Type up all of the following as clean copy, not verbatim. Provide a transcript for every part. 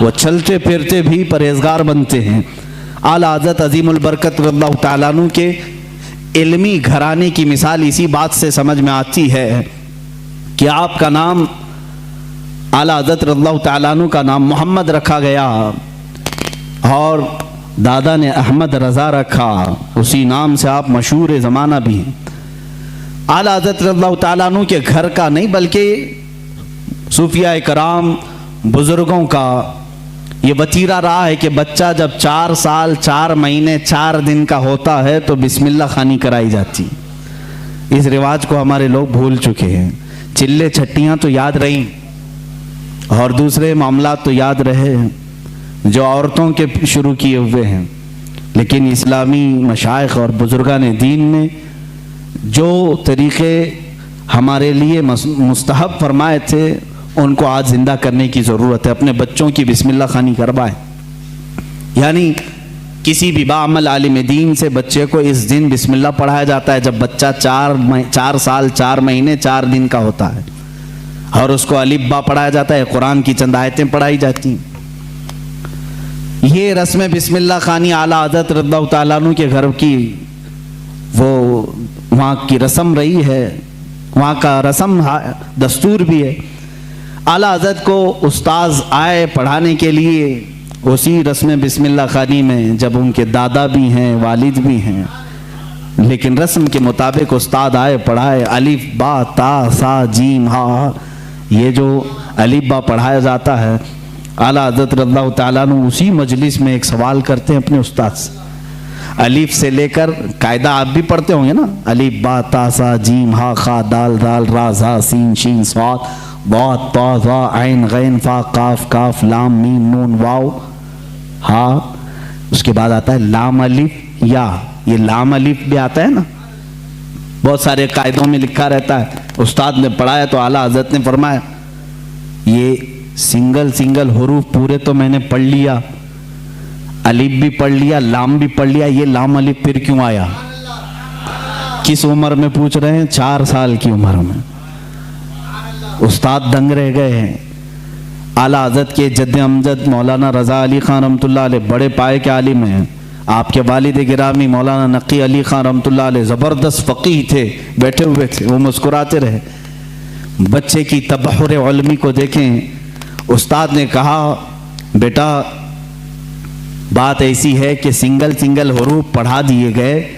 وہ چلتے پھرتے بھی پرہیزگار بنتے ہیں۔ اعلیٰ حضرت عظیم البرکت رضی اللہ تعالیٰ عنہ کے علمی گھرانے کی مثال اسی بات سے سمجھ میں آتی ہے کہ آپ کا نام اعلیٰ حضرت رضی اللہ تعالیٰ عنہ کا نام محمد رکھا گیا اور دادا نے احمد رضا رکھا، اسی نام سے آپ مشہور زمانہ بھی ہیں۔ اعلیٰ حضرت رضی اللہ تعالیٰ عنہ کے گھر کا نہیں بلکہ صوفیاء کرام بزرگوں کا یہ وتیرہ رہا ہے کہ بچہ جب 4 سال 4 مہینے 4 دن کا ہوتا ہے تو بسم اللہ خوانی کرائی جاتی۔ اس رواج کو ہمارے لوگ بھول چکے ہیں۔ چلے چھٹیاں تو یاد رہیں اور دوسرے معاملات تو یاد رہے جو عورتوں کے شروع کیے ہوئے ہیں، لیکن اسلامی مشائخ اور بزرگان دین نے جو طریقے ہمارے لیے مستحب فرمائے تھے ان کو آج زندہ کرنے کی ضرورت ہے۔ اپنے بچوں کی بسم اللہ خوانی کروائیں، یعنی کسی بھی باعمل عالم دین سے بچے کو اس دن بسم اللہ پڑھایا جاتا ہے جب بچہ 4 سال 4 مہینے 4 دن کا ہوتا ہے، اور اس کو الف با پڑھایا جاتا ہے، قرآن کی چند آیتیں پڑھائی جاتی ہیں۔ یہ رسم بسم اللہ خوانی اعلیٰ حضرت رضی اللہ تعالیٰ عنہ کے گھر کی وہ وہاں کی رسم رہی ہے، وہاں کا رسم دستور بھی ہے۔ اعلیٰ حضرت کو استاذ آئے پڑھانے کے لیے اسی رسم بسم اللہ خوانی میں، جب ان کے دادا بھی ہیں والد بھی ہیں، لیکن رسم کے مطابق استاد آئے پڑھائے، الف با تا سا جیم ہا، یہ جو الف با پڑھایا جاتا ہے، اعلیٰ حضرت رضی اللہ تعالیٰ عنہ اسی مجلس میں ایک سوال کرتے ہیں اپنے استاد سے، الف سے لے کر قاعدہ آپ بھی پڑھتے ہوں گے نا، الف با تا سا جیم ہا خا دال دال را زا سین شین صاد ضاد طا ظا عین غین فا قاف کاف لام میم نون واو ہا، اس کے بعد آتا ہے لام الف یا، یہ لام الف بھی آتا ہے نا، بہت سارے قاعدوں میں لکھا رہتا ہے۔ استاد نے پڑھایا تو اعلیٰ حضرت نے فرمایا یہ سنگل حروف پورے تو میں نے پڑھ لیا، الف بھی پڑھ لیا لام بھی پڑھ لیا، یہ لام الف پھر کیوں آیا؟ کس عمر میں پوچھ رہے ہیں؟ 4 سال کی عمر میں۔ استاد دنگ رہ گئے ہیں۔ اعلیٰ حضرت کے جد امجد مولانا رضا علی خان رحمۃ اللہ علیہ بڑے پائے کے عالم ہیں، آپ کے والد گرامی مولانا نقی علی خان رحمۃ اللہ علیہ زبردست فقیہ تھے، بیٹھے ہوئے تھے، وہ مسکراتے رہے۔ بچے کی تبحر علمی کو دیکھیں، استاد نے کہا بیٹا بات ایسی ہے کہ سنگل حروف پڑھا دیے گئے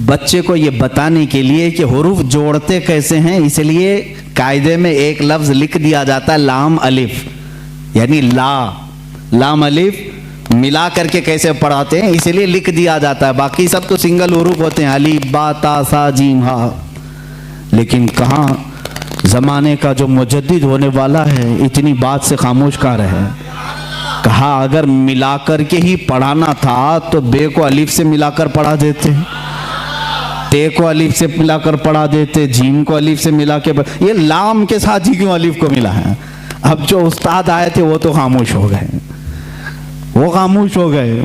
بچے کو یہ بتانے کے لیے کہ حروف جوڑتے کیسے ہیں، اس لیے قاعدے میں ایک لفظ لکھ دیا جاتا ہے لام الف، یعنی لام الف ملا کر کے کیسے پڑھاتے ہیں اس لیے لکھ دیا جاتا ہے، باقی سب تو سنگل حروف ہوتے ہیں، الف با تا سا جیم ہا۔ لیکن کہاں زمانے کا جو مجدد ہونے والا ہے اتنی بات سے خاموش کا رہے، کہا اگر ملا کر کے ہی پڑھانا تھا تو بے کو الف سے ملا کر پڑھا دیتے، تے کو الف سے ملا کر پڑھا دیتے، جیم کو الف سے ملا کے یہ لام کے ساتھ ہی کیوں الف کو ملا ہے؟ اب جو استاد آئے تھے وہ تو خاموش ہو گئے، وہ خاموش ہو گئے۔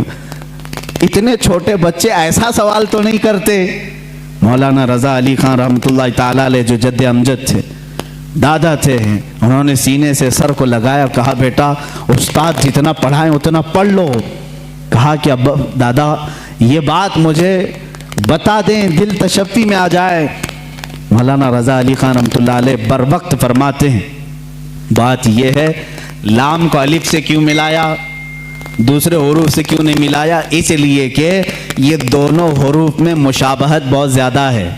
اتنے چھوٹے بچے ایسا سوال تو نہیں کرتے۔ مولانا رضا علی خان رحمۃ اللہ تعالیٰ علیہ جو جد امجد تھے، دادا تھے، انہوں نے سینے سے سر کو لگایا، کہا بیٹا استاد جتنا پڑھائیں اتنا پڑھ لو۔ کہا کہ اب دادا یہ بات مجھے بتا دیں، دل تشفی میں آ جائے۔ مولانا رضا علی خان رحمۃ اللہ علیہ بر وقت فرماتے ہیں بات یہ ہے لام کو الف سے کیوں ملایا، دوسرے حروف سے کیوں نہیں ملایا؟ اس لیے کہ یہ دونوں حروف میں مشابہت بہت زیادہ ہے،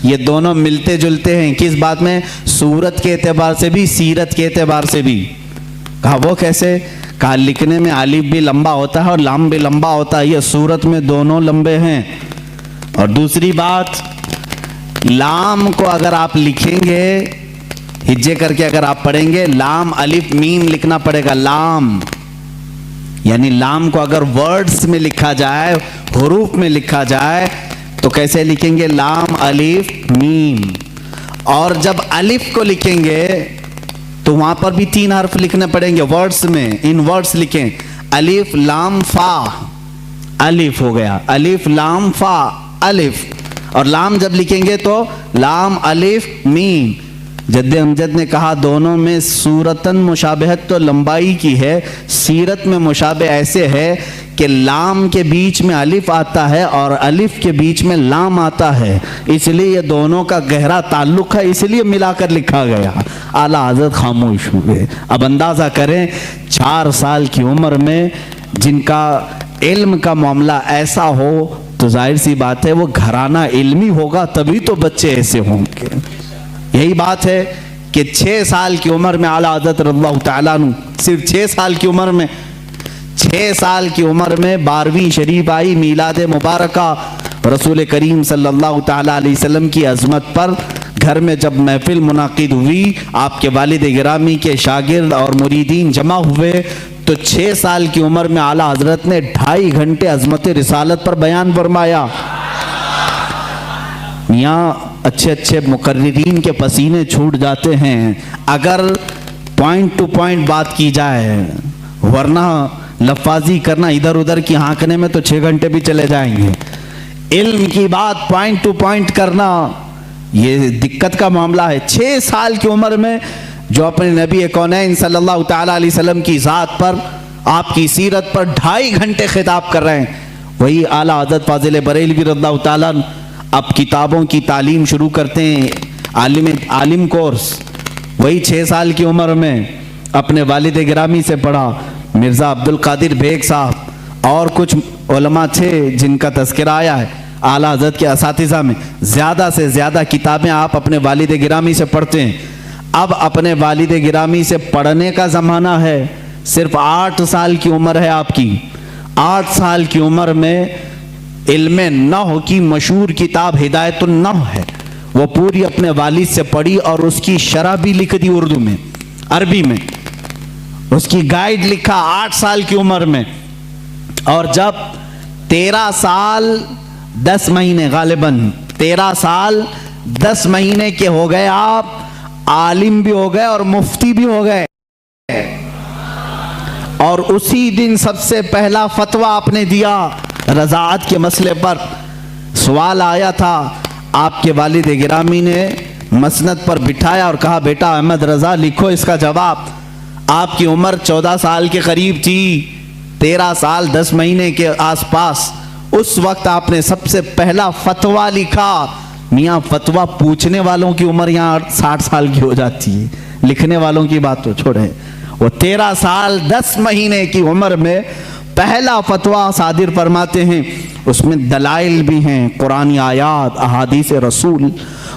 یہ دونوں ملتے جلتے ہیں۔ کس بات میں؟ صورت کے اعتبار سے بھی، سیرت کے اعتبار سے بھی۔ کہا وہ کیسے؟ کہا لکھنے میں الف بھی لمبا ہوتا ہے اور لام بھی لمبا ہوتا ہے، یہ صورت میں دونوں لمبے ہیں۔ اور دوسری بات، لام کو اگر آپ لکھیں گے ہجے کر کے، اگر آپ پڑھیں گے لام الف میم لکھنا پڑے گا، لام یعنی لام کو اگر ورڈز میں لکھا جائے، حروف میں لکھا جائے تو کیسے لکھیں گے؟ لام الف میم۔ اور جب الف کو لکھیں گے تو وہاں پر بھی 3 حرف لکھنے پڑیں گے ورڈز میں، ان ورڈز لکھیں الف لام فا، الف ہو گیا، الف لام فا الف، اور لام جب لکھیں گے تو لام الف میم، جد امجد نے کہا دونوں میں صورتاً مشابہت تو لمبائی کی ہے، سیرت میں مشابہ ایسے ہے کہ لام کے بیچ میں الف آتا ہے اور الف کے بیچ میں لام آتا ہے، اس لیے یہ دونوں کا گہرا تعلق ہے، اس لیے ملا کر لکھا گیا۔ اعلیٰ حضرت خاموش ہوئے۔ اب اندازہ کریں 4 سال کی عمر میں جن کا علم کا معاملہ ایسا ہو تو ظاہر سی بات ہے وہ گھرانہ علمی ہوگا، تبھی تو بچے ایسے ہوں گے۔ یہی بات ہے کہ 6 سال کی عمر میں اعلیٰ حضرت رضی اللہ تعالیٰ عنہ، صرف 6 سال کی عمر میں 12ویں شریف آئی میلاد مبارکہ، رسول کریم صلی اللہ تعالیٰ علیہ وسلم کی عظمت پر گھر میں جب محفل منعقد ہوئی، آپ کے والد گرامی کے شاگرد اور مریدین جمع ہوئے تو 6 سال کی عمر میں اعلیٰ حضرت نے 2.5 گھنٹے عظمت رسالت پر بیان فرمایا۔ یہاں اچھے مقررین کے پسینے چھوٹ جاتے ہیں اگر پوائنٹ ٹو پوائنٹ بات کی جائے، ورنہ لفاظی کرنا ادھر ادھر کی ہانکنے میں تو 6 گھنٹے بھی چلے جائیں گے۔ علم کی بات پوائنٹ ٹو پوائنٹ کرنا یہ دقت کا معاملہ ہے۔ 6 سال کی عمر میں جو اپنے نبی کونین صلی اللہ تعالیٰ علیہ وسلم کی ذات پر، آپ کی سیرت پر 2.5 گھنٹے خطاب کر رہے ہیں، وہی اعلیٰ حضرت فاضل بریلوی رضی اللہ تعالیٰ اب کتابوں کی تعلیم شروع کرتے ہیں، عالم کورس، وہی 6 سال کی عمر میں اپنے والد گرامی سے پڑھا۔ مرزا عبد القادر بیگ صاحب اور کچھ علماء تھے جن کا تذکرہ آیا ہے اعلیٰ حضرت کے اساتذہ میں، زیادہ سے زیادہ کتابیں آپ اپنے والد گرامی سے پڑھتے ہیں۔ اب اپنے والد گرامی سے پڑھنے کا زمانہ ہے، صرف 8 سال کی عمر ہے آپ کی۔ 8 سال کی عمر میں علم نحو کی مشہور کتاب ہدایت النحو ہے، وہ پوری اپنے والد سے پڑھی اور اس کی شرح بھی لکھ دی اردو میں، عربی میں، اس کی گائیڈ لکھا 8 سال کی عمر میں۔ اور جب 13 سال 10 مہینے، غالباً 13 سال 10 مہینے کے ہو گئے، آپ عالم بھی ہو گئے اور مفتی بھی ہو گئے، اور اسی دن سب سے پہلا فتویٰ آپ نے دیا رضاعت کے مسئلے پر۔ سوال آیا تھا، آپ کے والد گرامی نے مسند پر بٹھایا اور کہا بیٹا احمد رضا لکھو اس کا جواب۔ آپ کی عمر 14 سال کے قریب تھی، 13 سال 10 مہینے کے آس پاس۔ اس وقت آپ نے سب سے پہلا فتویٰ لکھا۔ میاں فتویٰ پوچھنے والوں کی عمر یہاں 60 سال کی ہو جاتی ہے، لکھنے والوں کی بات تو چھوڑیں۔ وہ 13 سال 10 مہینے کی عمر میں پہلا فتویٰ صادر فرماتے ہیں، اس میں دلائل بھی ہیں، قرآنی آیات، احادیث رسول۔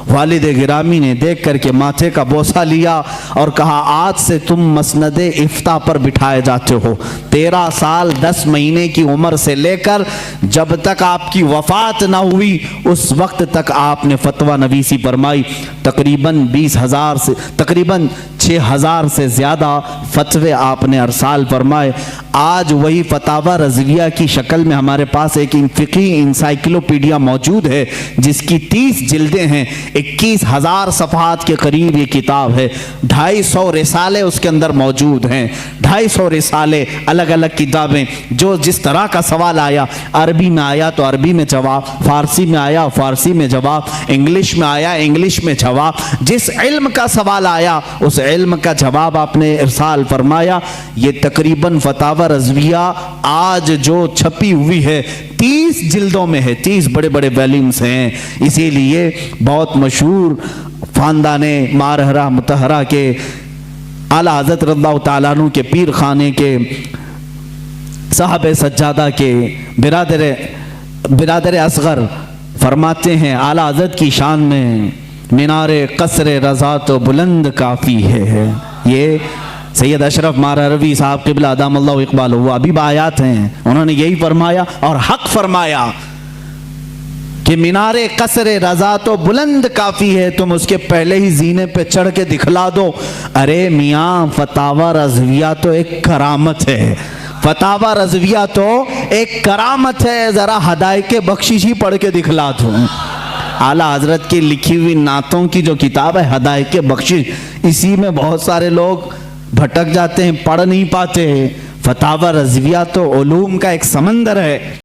والد گرامی نے دیکھ کر کے ماتھے کا بوسہ لیا اور کہا آج سے تم مسند افتاء پر بٹھائے جاتے ہو۔ 13 سال 10 مہینے کی عمر سے لے کر جب تک آپ کی وفات نہ ہوئی اس وقت تک آپ نے فتویٰ نویسی فرمائی۔ تقریباً 6,000 سے زیادہ فتوے آپ نے ارسال فرمائے۔ آج وہی فتاوی رضویہ کی شکل میں ہمارے پاس ایک فقہی انسائکلوپیڈیا موجود ہے جس کی 30 جلدیں ہیں، 21,000 صفحات کے قریب یہ کتاب ہے، 250 رسالے اس کے اندر موجود ہیں، 250 رسالے، الگ الگ کتابیں، جو جس طرح کا سوال آیا، عربی میں آیا تو عربی میں جواب، فارسی میں آیا فارسی میں جواب، انگلش میں آیا انگلش میں جواب، جس علم کا سوال آیا اس علم کا جواب آپ نے ارسال فرمایا۔ یہ تقریباً فتاوی رضویہ آج جو چھپی ہوئی ہے 30 جلدوں میں ہے، 30 بڑے بڑے ویلیومز ہیں۔ اسی لیے بہت مشہور خاندان مارہرہ متحرہ کے اعلیٰ حضرت رضی اللہ تعالیٰ عنہ کے پیر خانے کے صاحب سجادہ کے برادر اصغر فرماتے ہیں اعلیٰ حضرت کی شان میں مینار قصر رضا تو بلند کافی ہے۔ یہ سید اشرف مارہروی صاحب قبلہ ادام اللہ اقبالہ وہ ابھی آیات ہیں، انہوں نے یہی فرمایا اور حق فرمایا کہ مینار قصر رضا تو بلند کافی ہے، تم اس کے پہلے ہی زینے پہ چڑھ کے دکھلا دو۔ ارے میاں فتاوی رضویہ تو ایک کرامت ہے، فتاوی رضویہ تو ایک کرامت ہے، ذرا ہدایت بخشش ہی پڑھ کے دکھلا دو۔ اعلیٰ حضرت کی لکھی ہوئی نعتوں کی جو کتاب ہے ہدایت بخشش، اسی میں بہت سارے لوگ بھٹک جاتے ہیں، پڑھ نہیں پاتے۔ فتاوی رضویہ تو علوم کا ایک سمندر ہے۔